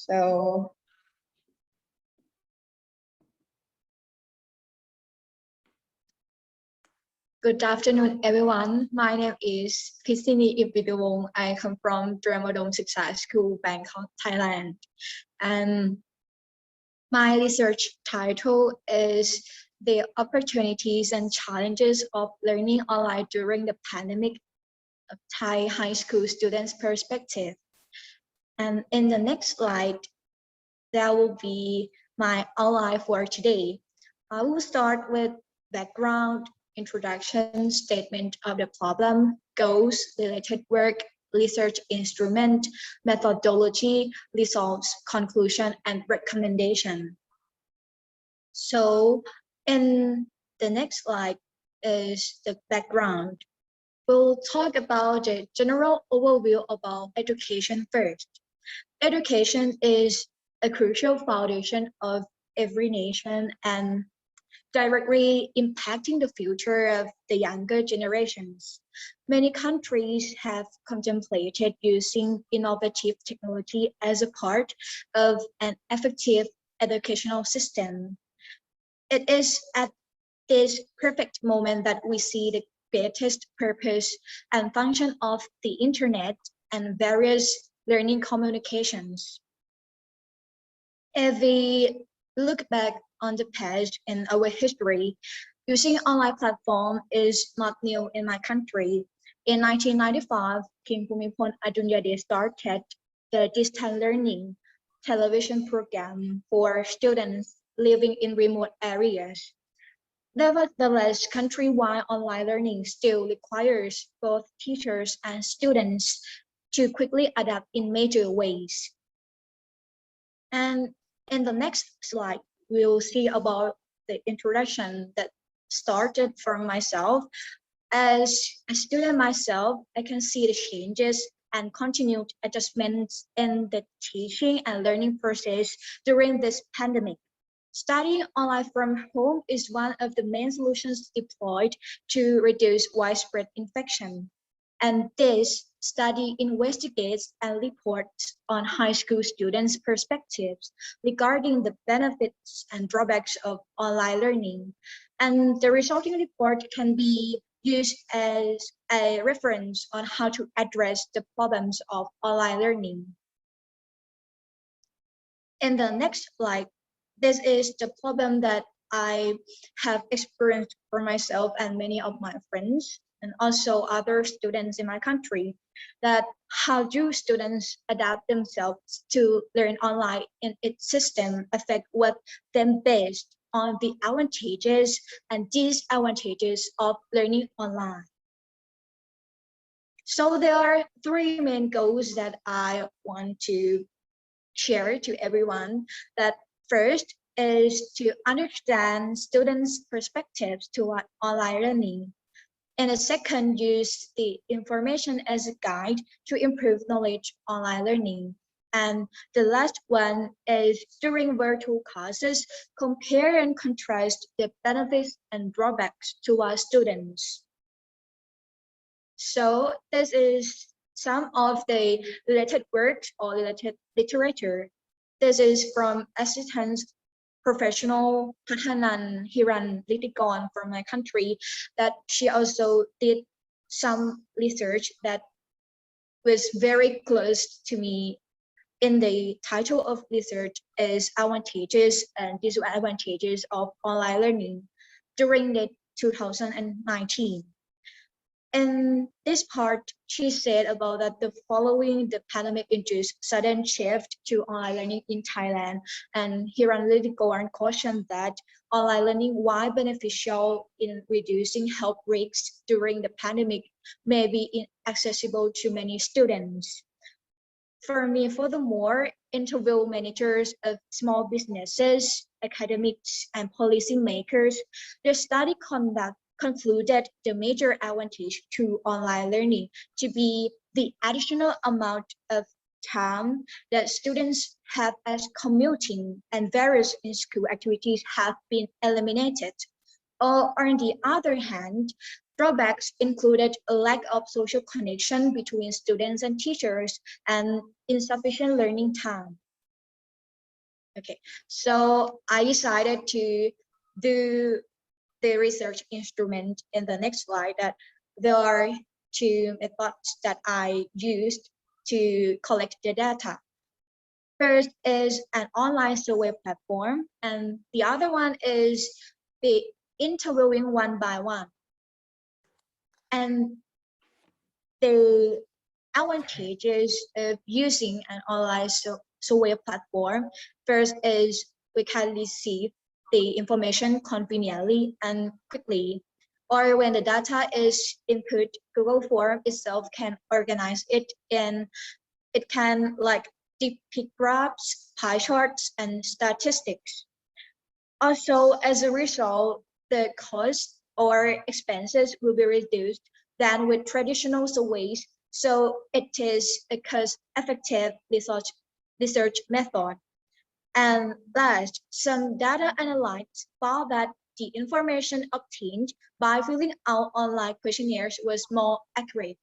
So good afternoon, everyone. My name is Pitchsinee Oimpitiwong. I come from Triam Suksa School, Bangkok, Thailand. And my research title is The Opportunities and Challenges of Learning Online During the Pandemic, of Thai High School Students' Perspective. And in the next slide, there will be my outline for today. I will start with background, introduction, statement of the problem, goals, related work, research instrument, methodology, results, conclusion, and recommendation. So in the next slide is the background. We'll talk about the general overview about education first. Education is a crucial foundation of every nation and directly impacting the future of the younger generations. Many countries have contemplated using innovative technology as a part of an effective educational system. It is at this perfect moment that we see the greatest purpose and function of the internet and various learning communications. If we look back on the past in our history, using online platform is not new in my country. In 1995, King Bhumibol Adulyadej started the distance learning television program for students living in remote areas. Nevertheless, countrywide online learning still requires both teachers and students to quickly adapt in major ways. And in the next slide, we'll see about the introduction that started from myself. As a student myself, I can see the changes and continued adjustments in the teaching and learning process during this pandemic. Studying online from home is one of the main solutions deployed to reduce widespread infection. And this study investigates and reports on high school students' perspectives regarding the benefits and drawbacks of online learning. And the resulting report can be used as a reference on how to address the problems of online learning. In the next slide, this is the problem that I have experienced for myself and many of my friends and also other students in my country, that how do students adapt themselves to learn online in its system affect what them based on the advantages and disadvantages of learning online. So there are three main goals that I want to share to everyone. That first is to understand students' perspectives toward online learning. And the second, use the information as a guide to improve knowledge online learning. And the last one is during virtual classes, compare and contrast the benefits and drawbacks to our students. So this is some of the related works or related literature. This is from Assistant Professional Pathanan Hiran Litikon from my country, that she also did some research that was very close to me. In the title of research is Advantages and Disadvantages of Online Learning during the 2019. In this part, she said about that the following the pandemic induced sudden shift to online learning in Thailand, and Hiran Lidikoran cautioned that online learning, while beneficial in reducing health risks during the pandemic, may be inaccessible to many students. For me, furthermore, interview managers of small businesses, academics, and policymakers, the study concluded the major advantage to online learning to be the additional amount of time that students have as commuting and various in-school activities have been eliminated. Or on the other hand, drawbacks included a lack of social connection between students and teachers and insufficient learning time. Okay, so I decided to do the research instrument in the next slide. That there are two methods that I used to collect the data. First is an online survey platform, and the other one is the interviewing one by one. And the advantages of using an online survey platform, first is we can receive the information conveniently and quickly. Or when the data is input, Google Form itself can organize it, and it can like depict graphs, pie charts, and statistics. Also, as a result, the cost or expenses will be reduced than with traditional surveys, so it is a cost-effective research method. And last, some data analysts found that the information obtained by filling out online questionnaires was more accurate.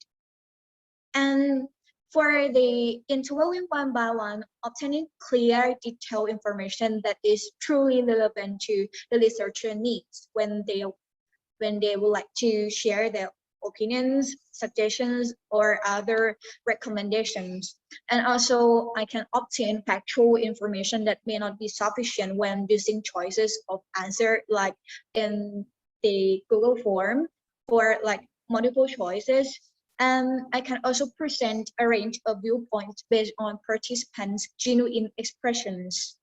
And for the interviewing one by one, obtaining clear, detailed information that is truly relevant to the researcher needs when they would like to share their opinions, suggestions, or other recommendations. And also, I can obtain factual information that may not be sufficient when using choices of answer, like in the Google form for like multiple choices. And I can also present a range of viewpoints based on participants' genuine expressions.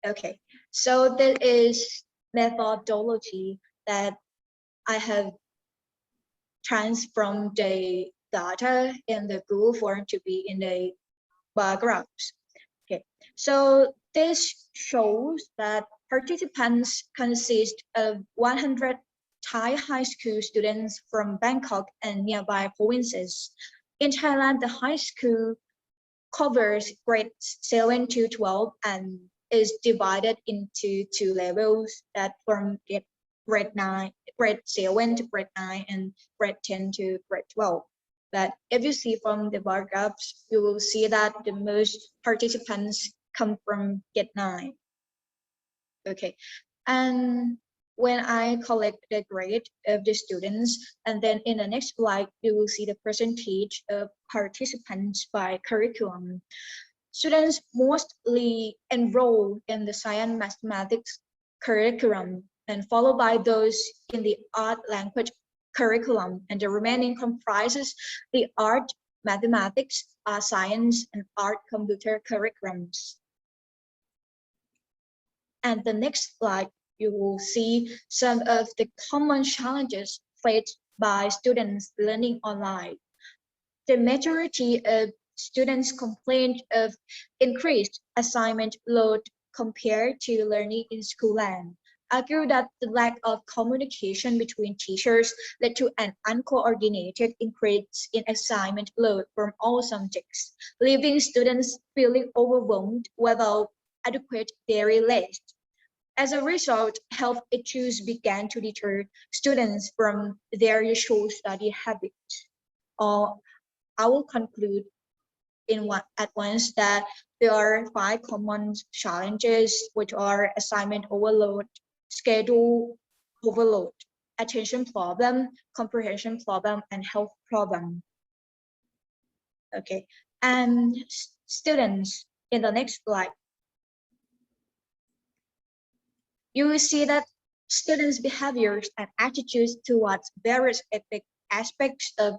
Okay, so that is methodology that I have transformed the data in the Google form to be in the bar graphs. Okay, so this shows that participants consist of 100 Thai high school students from Bangkok and nearby provinces. In Thailand, the high school covers grades 7 to 12 and is divided into two levels, that from grade 9, grade 7 to grade 9 and grade 10 to grade 12. But if you see from the bar graphs, you will see that the most participants come from grade 9. Okay, and when I collect the grade of the students, and then in the next slide, you will see the percentage of participants by curriculum. Students mostly enroll in the science mathematics curriculum, and followed by those in the art language curriculum, and the remaining comprises the art, mathematics, science, and art computer curriculums. And the next slide, you will see some of the common challenges faced by students learning online. The majority of students complained of increased assignment load compared to learning in school land, argue that the lack of communication between teachers led to an uncoordinated increase in assignment load from all subjects, leaving students feeling overwhelmed without adequate daily rest. As a result, health issues began to deter students from their usual study habits. I will conclude at once that there are 5 common challenges, which are assignment overload, schedule overload, attention problem, comprehension problem, and health problem. Okay, and students, in the next slide, you will see that students' behaviors and attitudes towards various aspects of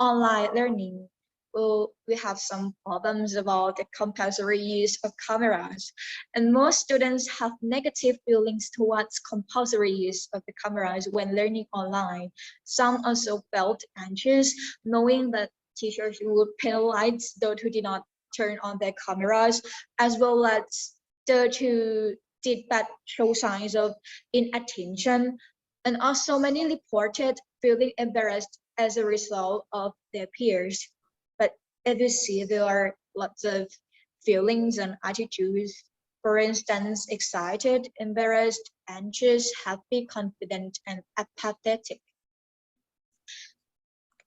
online learning. Well, we have some problems about the compulsory use of cameras, and most students have negative feelings towards compulsory use of the cameras when learning online. Some also felt anxious knowing that teachers would penalize those who did not turn on their cameras, as well as those who did but show signs of inattention, and also many reported feeling embarrassed as a result of their peers. But as you see, there are lots of feelings and attitudes. For instance, excited, embarrassed, anxious, happy, confident, and apathetic.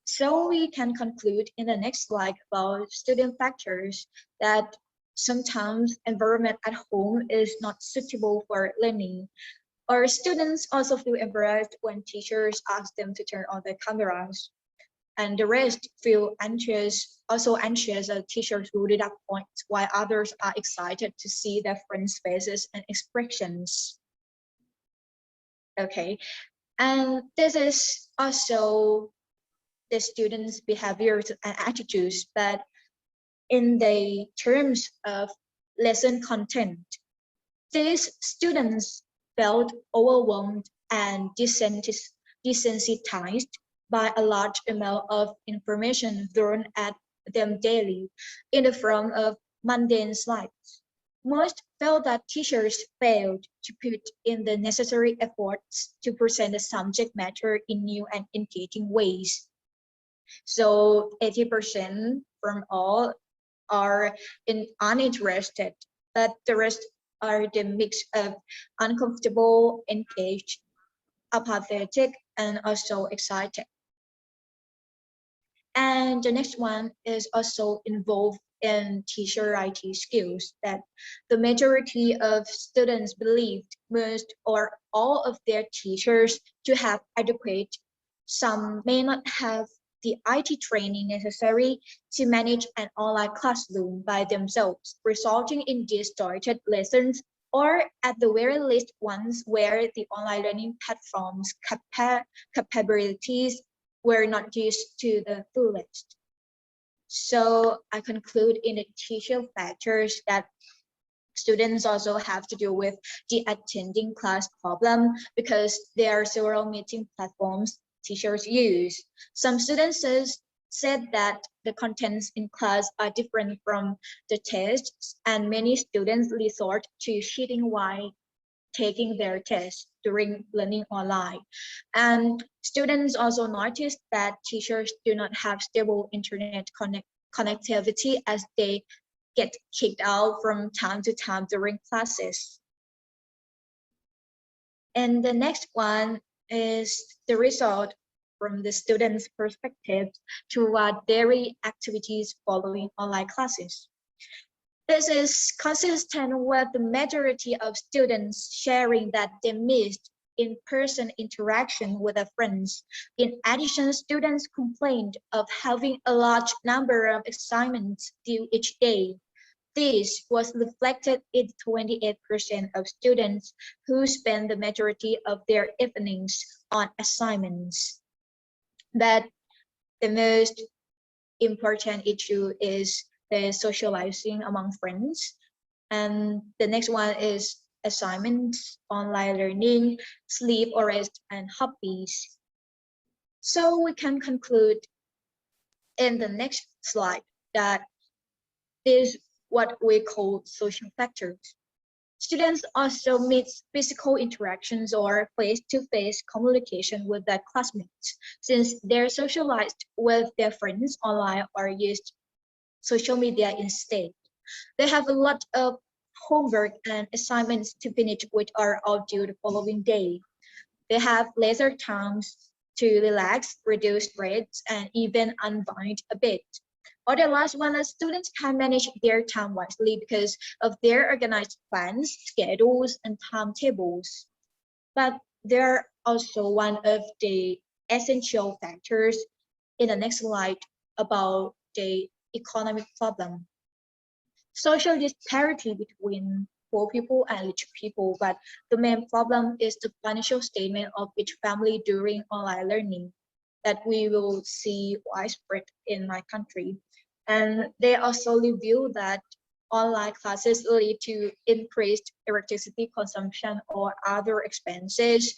So we can conclude in the next slide about student factors that sometimes environment at home is not suitable for learning. Or students also feel embarrassed when teachers ask them to turn on their cameras. And the rest feel also anxious as teachers will deduct points, while others are excited to see their friends' faces and expressions. Okay, and this is also the students' behaviors and attitudes, but in the terms of lesson content, these students felt overwhelmed and desensitized by a large amount of information thrown at them daily in the form of mundane slides. Most felt that teachers failed to put in the necessary efforts to present the subject matter in new and engaging ways. So 80% from all are uninterested, but the rest are the mix of uncomfortable, engaged, apathetic, and also excited. And the next one is also involved in teacher IT skills that the majority of students believed most or all of their teachers to have adequate. Some may not have the IT training necessary to manage an online classroom by themselves, resulting in distorted lessons or at the very least ones where the online learning platform's capabilities were not used to the fullest. So I conclude in the teacher factors that students also have to deal with the attending class problem because there are several meeting platforms teachers use. Some students said that the contents in class are different from the tests, and many students resort to cheating while taking their tests during learning online. And students also noticed that teachers do not have stable internet connectivity as they get kicked out from time to time during classes. And the next one is the result from the students' perspective toward daily activities following online classes. This is consistent with the majority of students sharing that they missed in-person interaction with their friends. In addition, students complained of having a large number of assignments due each day. This was reflected in 28% of students who spend the majority of their evenings on assignments. But the most important issue is the socializing among friends. And the next one is assignments, online learning, sleep or rest, and hobbies. So we can conclude in the next slide that is what we call social factors. Students also meet physical interactions or face-to-face communication with their classmates, since they're socialized with their friends online or used social media instead. They have a lot of homework and assignments to finish which are all due the following day. They have leisure times to relax, reduce stress, and even unwind a bit. Or the last one is students can manage their time wisely because of their organized plans, schedules, and timetables. But they're also one of the essential factors in the next slide about the economic problem. Social disparity between poor people and rich people, but the main problem is the financial statement of each family during online learning that we will see widespread in my country. And they also reveal that online classes lead to increased electricity consumption or other expenses.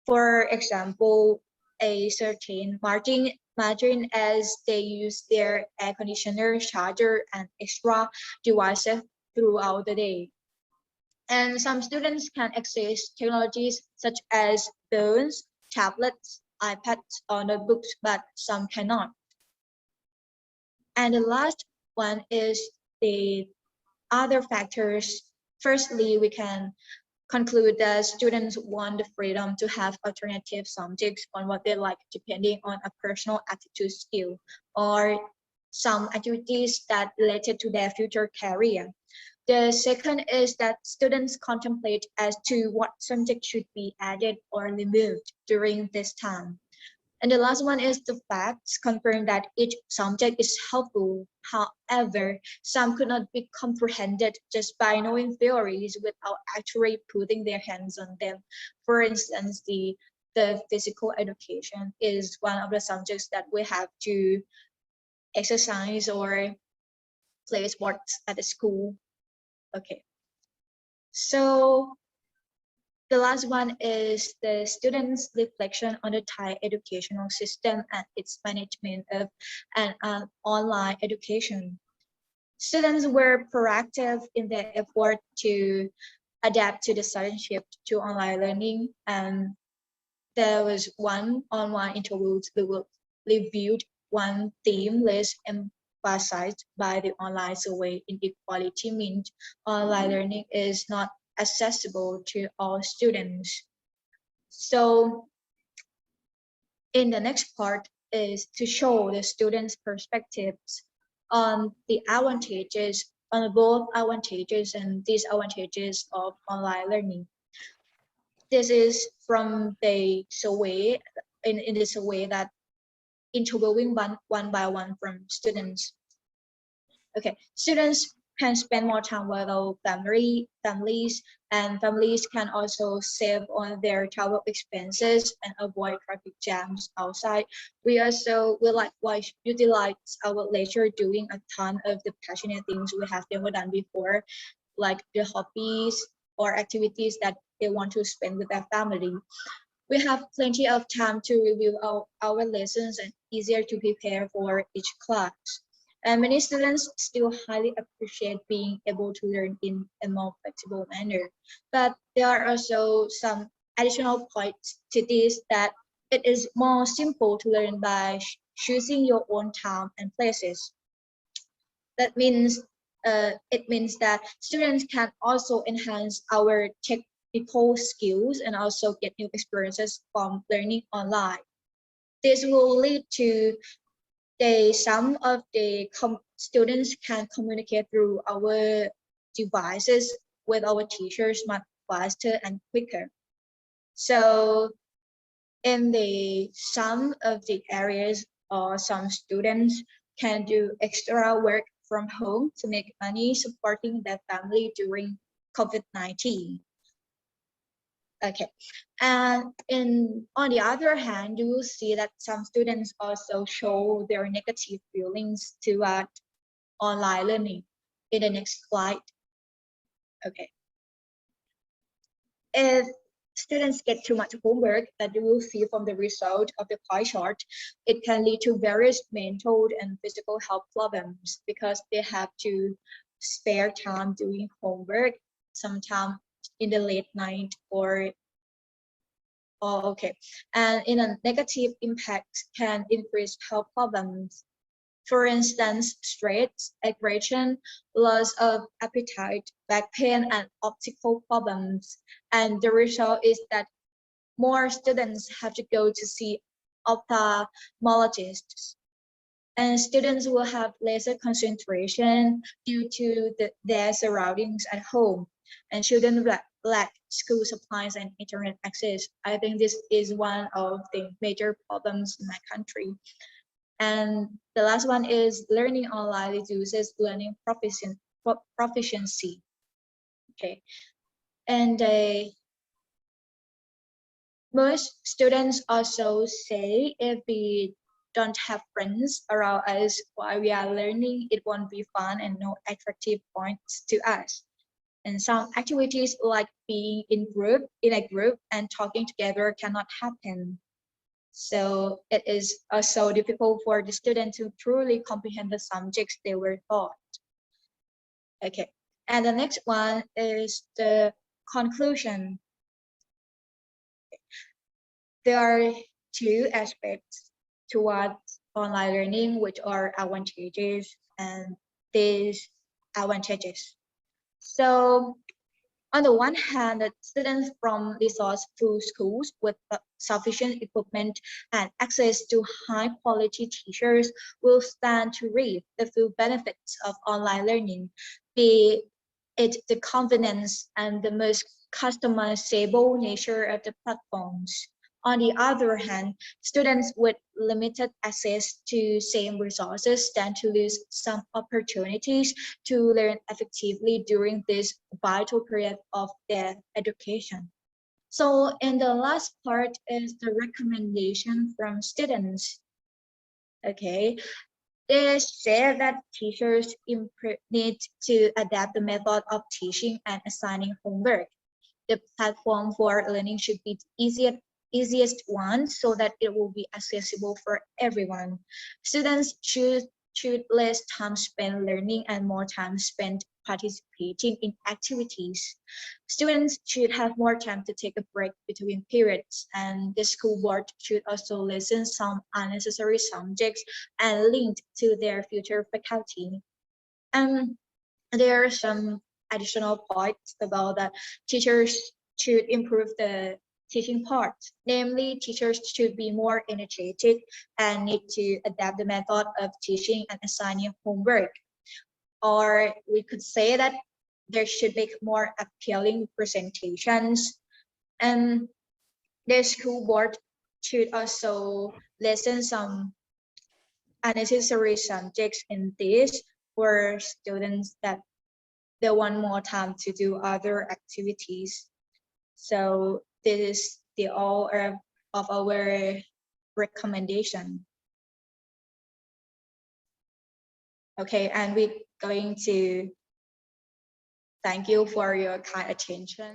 For example, a certain margin as they use their air conditioner, charger, and extra devices throughout the day. And some students can access technologies such as phones, tablets, iPads, or notebooks, but some cannot. And the last one is the other factors. Firstly, we can conclude that students want the freedom to have alternative subjects on what they like depending on a personal aptitude skill. Or some activities that related to their future career. The second is that students contemplate as to what subject should be added or removed during this time. And the last one is the facts confirm that each subject is helpful. However, some could not be comprehended just by knowing theories without actually putting their hands on them. For instance, the physical education is one of the subjects that we have to exercise or play sports at the school. Okay, so the last one is the students' reflection on the Thai educational system and its management of an online education. Students were proactive in their effort to adapt to the sudden shift to online learning, and there was one online interview that reviewed one theme list emphasized by the online survey. Inequality means online learning is not accessible to all students. So in the next part is to show the students' perspectives on the advantages, on both advantages and disadvantages of online learning. This is from the survey, in the survey that interviewing one by one from students. Okay, students can spend more time with our families, and families can also save on their travel expenses and avoid traffic jams outside. We also will likewise utilize our leisure doing a ton of the passionate things we have never done before, like the hobbies or activities that they want to spend with their family. We have plenty of time to review our lessons and easier to prepare for each class. And many students still highly appreciate being able to learn in a more flexible manner. But there are also some additional points to this, that it is more simple to learn by choosing your own time and places. That means it means that students can also enhance our technical skills and also get new experiences from learning online. This will lead to some of the students can communicate through our devices with our teachers much faster and quicker. So in some of the areas, or some students can do extra work from home to make money supporting their family during COVID-19. Okay, and on the other hand, you will see that some students also show their negative feelings toward online learning in the next slide. Okay, if students get too much homework, that you will see from the result of the pie chart, it can lead to various mental and physical health problems because they have to spare time doing homework, sometimes in the late night or okay. And in a negative impact can increase health problems. For instance, stress, aggression, loss of appetite, back pain, and optical problems. And the result is that more students have to go to see ophthalmologists. And students will have lesser concentration due to their surroundings at home. And children lack school supplies and internet access. I think this is one of the major problems in my country. And the last one is learning online reduces learning proficiency. Okay, and most students also say if we don't have friends around us while we are learning, it won't be fun and no attractive points to us. And some activities like being in a group and talking together cannot happen. So it is also difficult for the student to truly comprehend the subjects they were taught. Okay, and the next one is the conclusion. There are two aspects towards online learning, which are advantages and disadvantages. So on the one hand, the students from resourceful schools with sufficient equipment and access to high-quality teachers will stand to reap the full benefits of online learning, be it the convenience and the most customizable nature of the platforms. On the other hand, students with limited access to same resources stand to lose some opportunities to learn effectively during this vital period of their education. So in the last part is the recommendation from students. Okay, they say that teachers need to adapt the method of teaching and assigning homework. The platform for learning should be the easiest one so that it will be accessible for everyone. Students should less time spent learning and more time spent participating in activities. Students should have more time to take a break between periods, and the school board should also lessen some unnecessary subjects and linked to their future faculty. And there are some additional points about that. Teachers should improve the teaching part. Namely, teachers should be more energetic and need to adapt the method of teaching and assigning homework. Or we could say that there should be more appealing presentations, and the school board should also lessen some unnecessary subjects in this for students that they want more time to do other activities. So this is the all of our recommendation. Okay, and we're going to thank you for your kind attention.